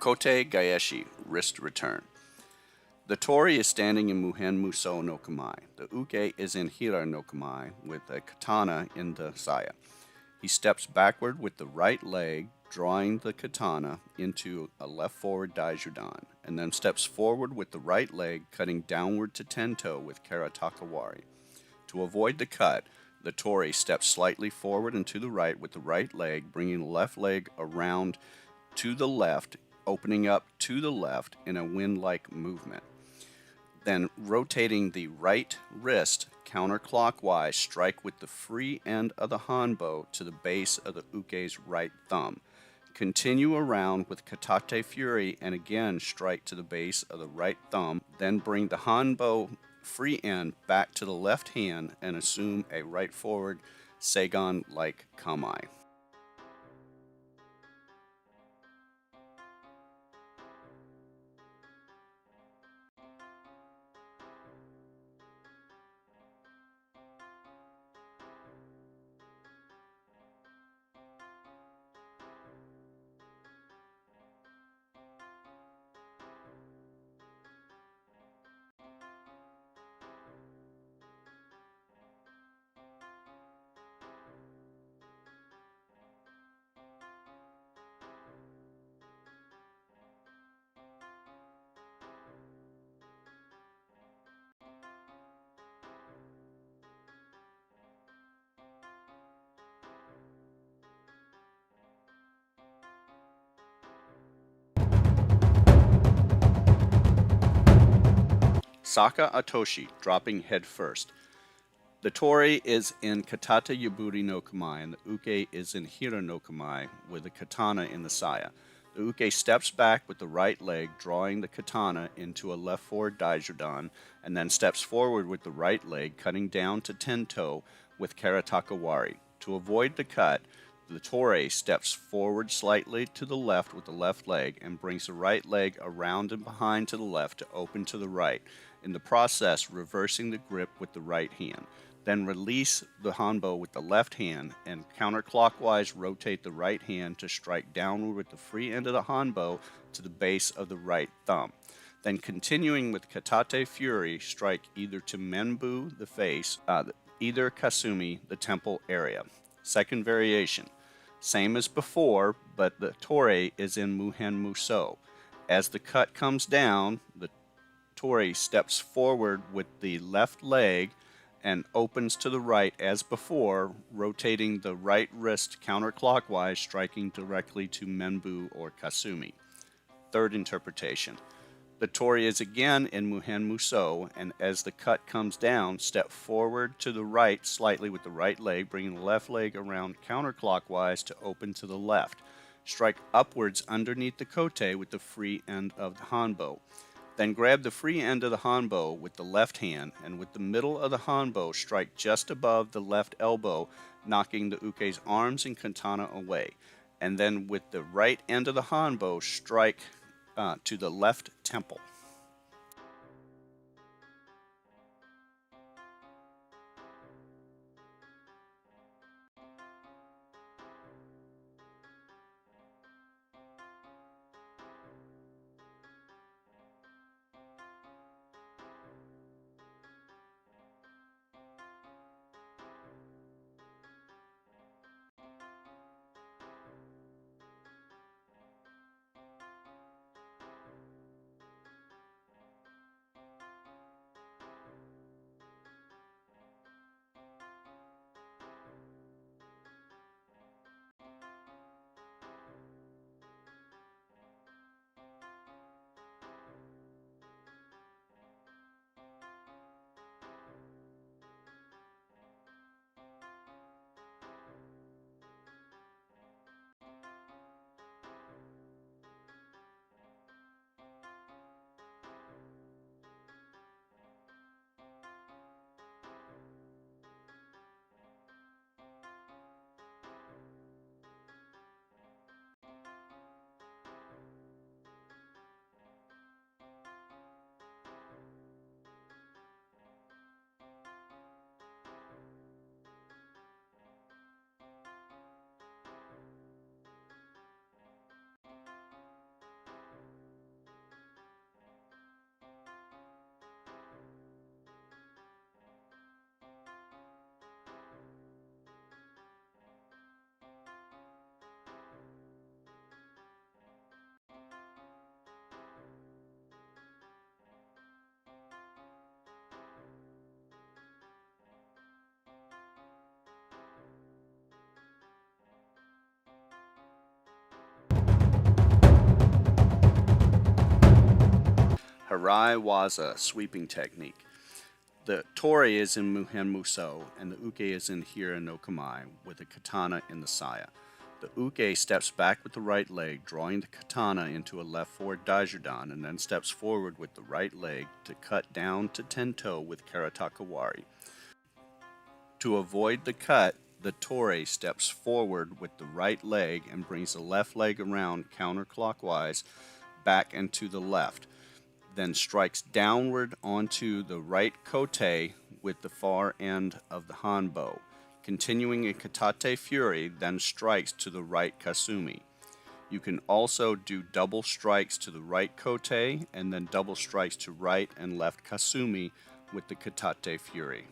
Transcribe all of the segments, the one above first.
Kote gaeshi, wrist return. The tori is standing in Muhen Muso no Kamae. The uke is in Hira no Kamae with a katana in the saya. He steps backward with the right leg, drawing the katana into a left forward daijudan, and then steps forward with the right leg, cutting downward to tento with karatakawari. To avoid the cut, the tori steps slightly forward and to the right with the right leg, bringing the left leg around to the left, opening up to the left in a wind-like movement. Then rotating the right wrist counterclockwise, strike with the free end of the Hanbo to the base of the uke's right thumb. Continue around with Katate Fury and again strike to the base of the right thumb, then bring the Hanbo free end back to the left hand and assume a right forward Seigan-like kamae. Saka otoshi, dropping head first. The tori is in Katata Yuburi no Kamae and the uke is in Hira no Kamae with the katana in the saya. The uke steps back with the right leg, drawing the katana into a left forward daijudan, and then steps forward with the right leg, cutting down to tento with karatakawari. To avoid the cut, the tori steps forward slightly to the left with the left leg and brings the right leg around and behind to the left to open to the right, in the process reversing the grip with the right hand. Then release the Hanbo with the left hand and counterclockwise rotate the right hand to strike downward with the free end of the Hanbo to the base of the right thumb. Then continuing with Katate Fury, strike either to Menbu, the face, either Kasumi, the temple area. Second variation. Same as before, but the tori is in Muhen Muso. As the cut comes down, the tori steps forward with the left leg and opens to the right as before, rotating the right wrist counterclockwise, striking directly to Menbu or Kasumi. Third interpretation. The tori is again in Muhen Muso, and as the cut comes down, step forward to the right slightly with the right leg, bringing the left leg around counterclockwise to open to the left. Strike upwards underneath the kote with the free end of the Hanbo. Then grab the free end of the Hanbo with the left hand, and with the middle of the Hanbo strike just above the left elbow, knocking the uke's arms and katana away. And then with the right end of the Hanbo strike to the left temple. Harai waza sweeping technique. The tori is in Muhen Muso, and the uke is in Hira no Kamae, with the katana in the saya. The uke steps back with the right leg, drawing the katana into a left forward daijudan, and then steps forward with the right leg to cut down to tento with karatakawari. To avoid the cut, the tori steps forward with the right leg and brings the left leg around counterclockwise back and to the left, then strikes downward onto the right kote with the far end of the hanbo. Continuing a katate fury, then strikes to the right kasumi. You can also do double strikes to the right kote and then double strikes to right and left kasumi with the katate fury.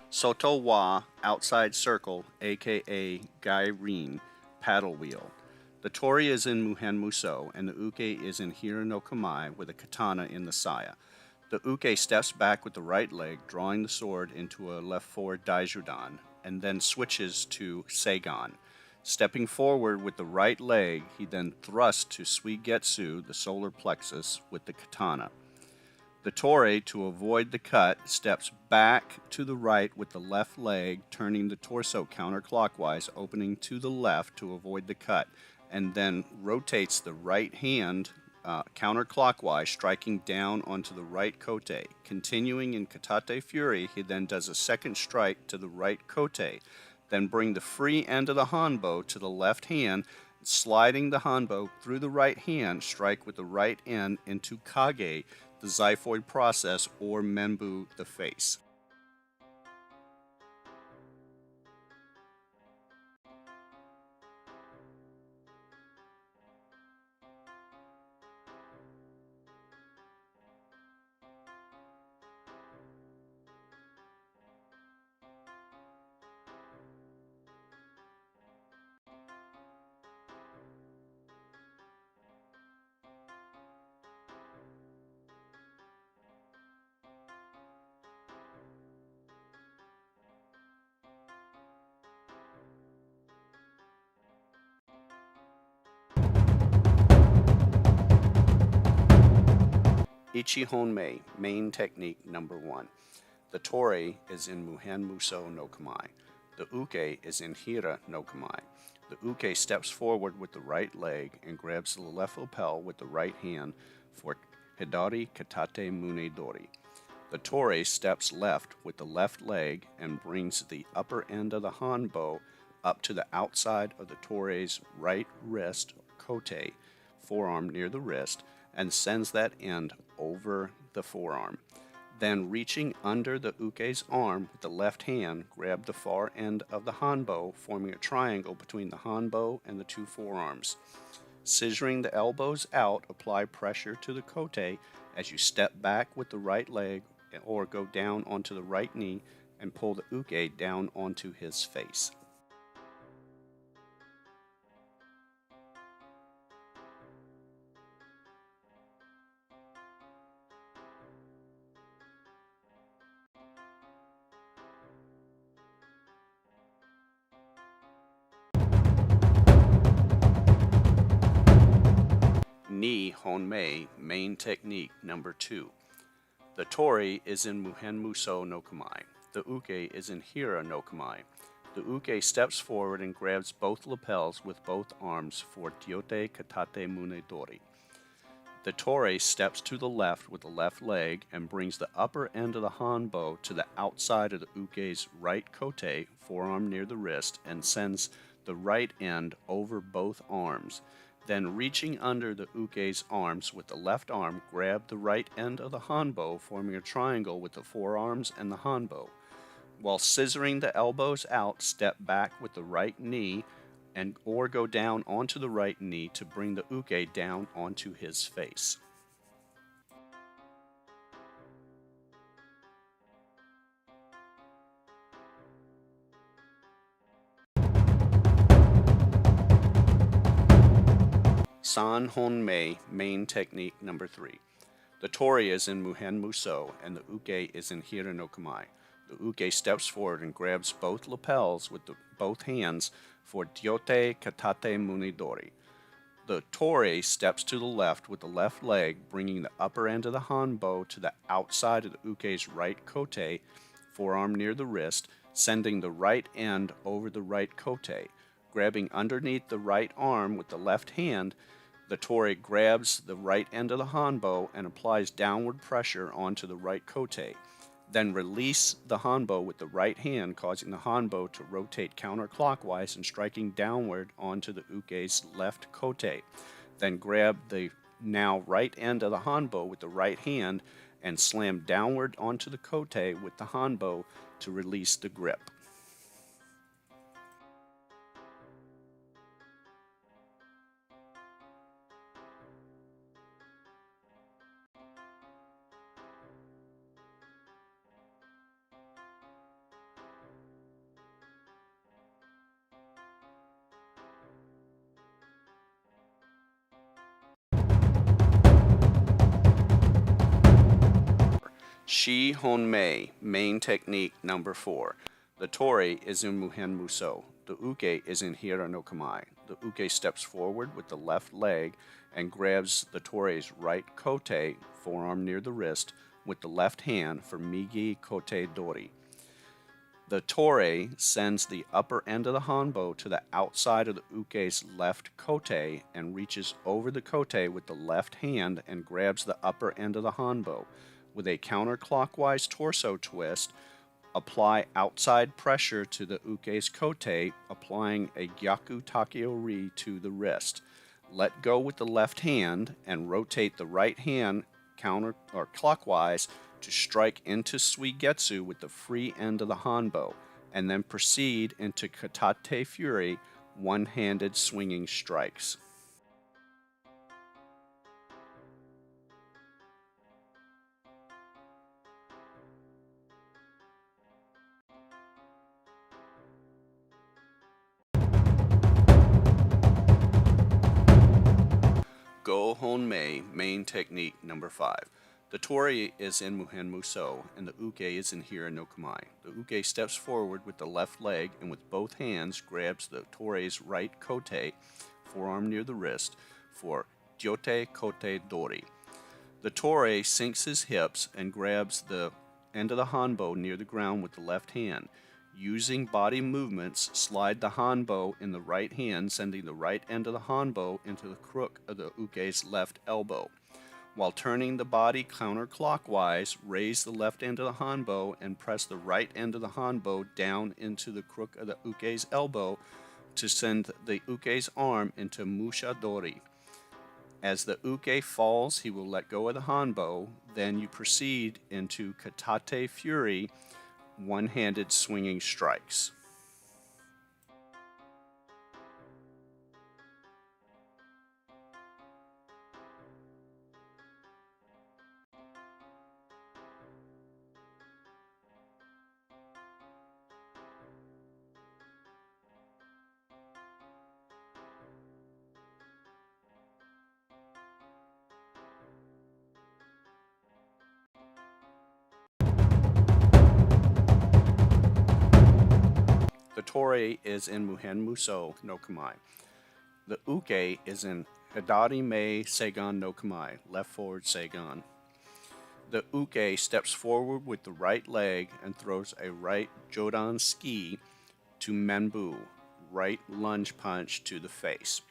Soto wa outside circle, aka gaeshi, paddle wheel. The tori is in Muhen Muso, and the uke is in Hira no Kamae with a katana in the saya. The uke steps back with the right leg, drawing the sword into a left forward daijudan, and then switches to seigan. Stepping forward with the right leg, he then thrusts to suigetsu, the solar plexus, with the katana. The tori, to avoid the cut, steps back to the right with the left leg, turning the torso counterclockwise, opening to the left to avoid the cut, and then rotates the right hand counterclockwise, striking down onto the right kote. Continuing in katate fury, he then does a second strike to the right kote, then bring the free end of the hanbo to the left hand, sliding the hanbo through the right hand, strike with the right end into kage, the xiphoid process, or menbu, the face. ICHI HONME, main technique number 1. The tori is in Muhen Muso no Kamae. The uke is in Hira no Kamae. The uke steps forward with the right leg and grabs the left lapel with the right hand for hidari katate mune dori. The tori steps left with the left leg and brings the upper end of the hanbo up to the outside of the tori's right wrist, kote, forearm near the wrist, and sends that end over the forearm. Then, reaching under the uke's arm with the left hand, grab the far end of the hanbo, forming a triangle between the hanbo and the two forearms. Scissoring the elbows out, apply pressure to the kote as you step back with the right leg or go down onto the right knee and pull the uke down onto his face. Ni HONME, main technique number 2. The tori is in Muhen Muso no Kamae. The uke is in Hira no Kamae. The uke steps forward and grabs both lapels with both arms for Tyote Katate Mune Dori. The tori steps to the left with the left leg and brings the upper end of the hanbo to the outside of the uke's right kote, forearm near the wrist, and sends the right end over both arms. Then, reaching under the uke's arms with the left arm, grab the right end of the hanbo, forming a triangle with the forearms and the hanbo. While scissoring the elbows out, step back with the right knee or go down onto the right knee to bring the uke down onto his face. San HONME, main technique number 3. The tori is in Muhen Muso and the uke is in Hira no Kamae. The uke steps forward and grabs both lapels with both hands for Dyote Katate Munidori. The tori steps to the left with the left leg, bringing the upper end of the hanbo to the outside of the uke's right kote, forearm near the wrist, sending the right end over the right kote. Grabbing underneath the right arm with the left hand, the tori grabs the right end of the hanbo and applies downward pressure onto the right kote. Then release the hanbo with the right hand, causing the hanbo to rotate counterclockwise and striking downward onto the uke's left kote. Then grab the now right end of the hanbo with the right hand and slam downward onto the kote with the hanbo to release the grip. Shi Honmei, main technique number 4. The tori is in Muhen Muso. The uke is in Hira no Kamae. The uke steps forward with the left leg and grabs the tori's right kote, forearm near the wrist, with the left hand for Migi Kote Dori. The tori sends the upper end of the hanbo to the outside of the uke's left kote and reaches over the kote with the left hand and grabs the upper end of the hanbo. With a counterclockwise torso twist, apply outside pressure to the uke's kote, applying a gyaku takeori to the wrist. Let go with the left hand and rotate the right hand clockwise to strike into suigetsu with the free end of the hanbo, and then proceed into katate fury, one-handed swinging strikes. Go Honmei, main technique number 5. The tori is in Muhen Muso and the uke is in Hira no Kamae. The uke steps forward with the left leg and with both hands grabs the tori's right kote, forearm near the wrist, for Gyote Kote Dori. The tori sinks his hips and grabs the end of the hanbo near the ground with the left hand. Using body movements, slide the hanbo in the right hand, sending the right end of the hanbo into the crook of the uke's left elbow. While turning the body counterclockwise, raise the left end of the hanbo and press the right end of the hanbo down into the crook of the uke's elbow to send the uke's arm into Musha Dori. As the uke falls, he will let go of the hanbo. Then you proceed into Katate Fury, one-handed swinging strikes. The tori is in Muhen Muso no Kamae. The uke is in Hidari Me Seigan no Kamae, left forward Seigan. The uke steps forward with the right leg and throws a right Jodan ski to Menbu, right lunge punch to the face.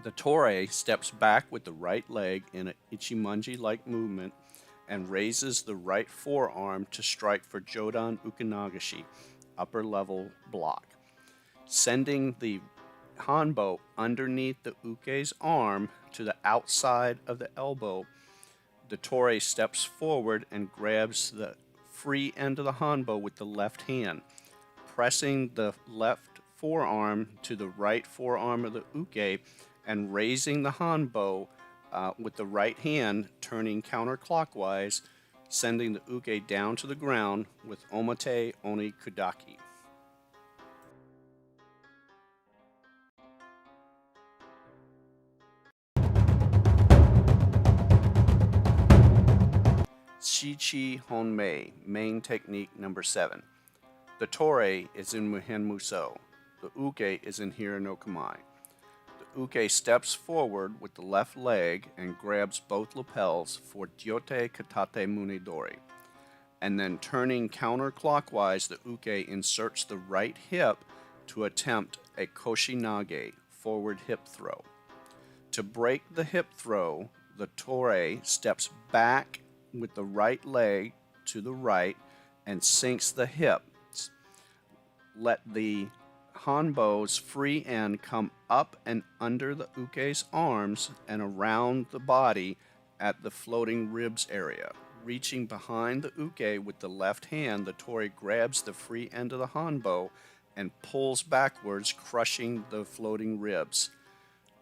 The tori steps back with the right leg in an ichimonji-like movement and raises the right forearm to strike for Jodan Ukanagashi, upper level block. Sending the Hanbo underneath the uke's arm to the outside of the elbow. The Tore steps forward and grabs the free end of the Hanbo with the left hand, pressing the left forearm to the right forearm of the uke and raising the Hanbo with the right hand, turning counterclockwise, sending the uke down to the ground with omate oni kudaki. ICHI HONME, main technique number 7. The Tore is in Muhen Muso. The uke is in Hira no Kamae. The uke steps forward with the left leg and grabs both lapels for Gyote Katate Munedori. And then turning counterclockwise, the uke inserts the right hip to attempt a Koshinage, forward hip throw. To break the hip throw, the Tore steps back with the right leg to the right and sinks the hips. Let the Hanbo's free end come up and under the uke's arms and around the body at the floating ribs area. Reaching behind the uke with the left hand, the Tore grabs the free end of the Hanbo and pulls backwards, crushing the floating ribs.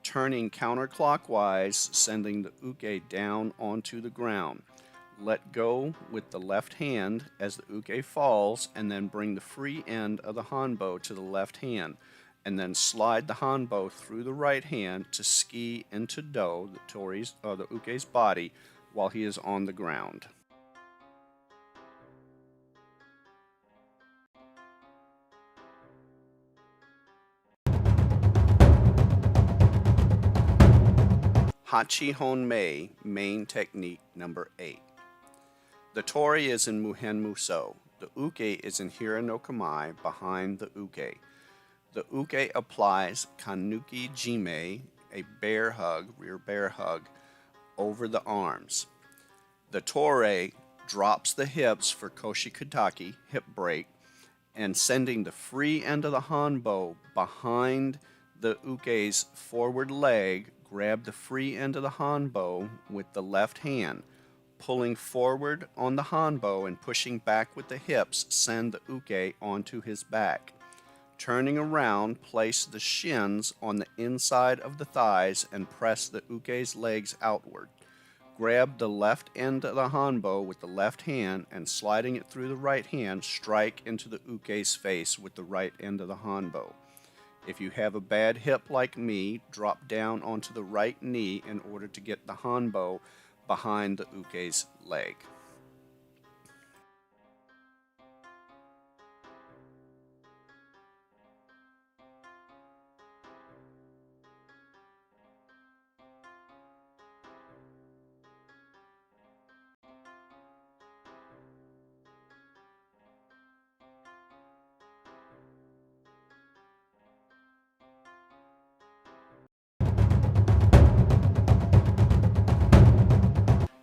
Turning counterclockwise, sending the uke down onto the ground. Let go with the left hand as the uke falls, and then bring the free end of the Hanbo to the left hand, and then slide the Hanbo through the right hand to ski into do, the uke's body, while he is on the ground. Hachi Honmei, main technique number 8. The Tore is in Muhen Muso. The uke is in Hira no Kamae behind the uke. The uke applies Kanuki Jime, a bear hug, rear bear hug, over the arms. The Tore drops the hips for Koshikataki, hip break, and sending the free end of the Hanbo behind the uke's forward leg, grab the free end of the Hanbo with the left hand. Pulling forward on the Hanbo and pushing back with the hips, send the uke onto his back. Turning around, place the shins on the inside of the thighs and press the uke's legs outward. Grab the left end of the Hanbo with the left hand and sliding it through the right hand, strike into the uke's face with the right end of the Hanbo. If you have a bad hip like me, drop down onto the right knee in order to get the Hanbo behind the uke's leg.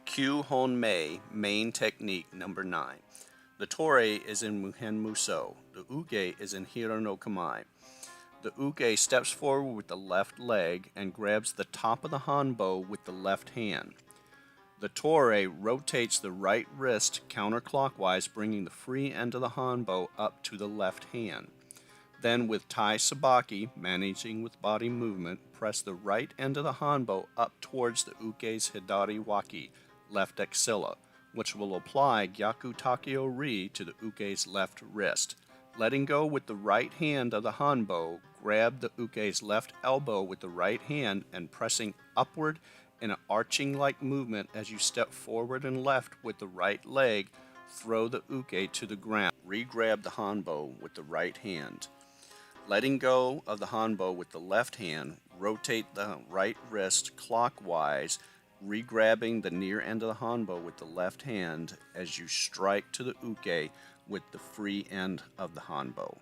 Kyu Honmei, main technique number 9. The Tore is in Muhen Muso. The uke is in Hira no Kamae. The uke steps forward with the left leg and grabs the top of the Hanbo with the left hand. The Tore rotates the right wrist counterclockwise, bringing the free end of the Hanbo up to the left hand. Then with Tai Sabaki, managing with body movement, press the right end of the Hanbo up towards the uke's Hidari Waki, left axilla, which will apply Gyaku Takeo Ri to the uke's left wrist. Letting go with the right hand of the Hanbo, grab the uke's left elbow with the right hand and pressing upward in an arching-like movement as you step forward and left with the right leg, throw the uke to the ground. Re-grab the Hanbo with the right hand. Letting go of the Hanbo with the left hand, rotate the right wrist clockwise, re-grabbing the near end of the Hanbo with the left hand as you strike to the uke with the free end of the Hanbo.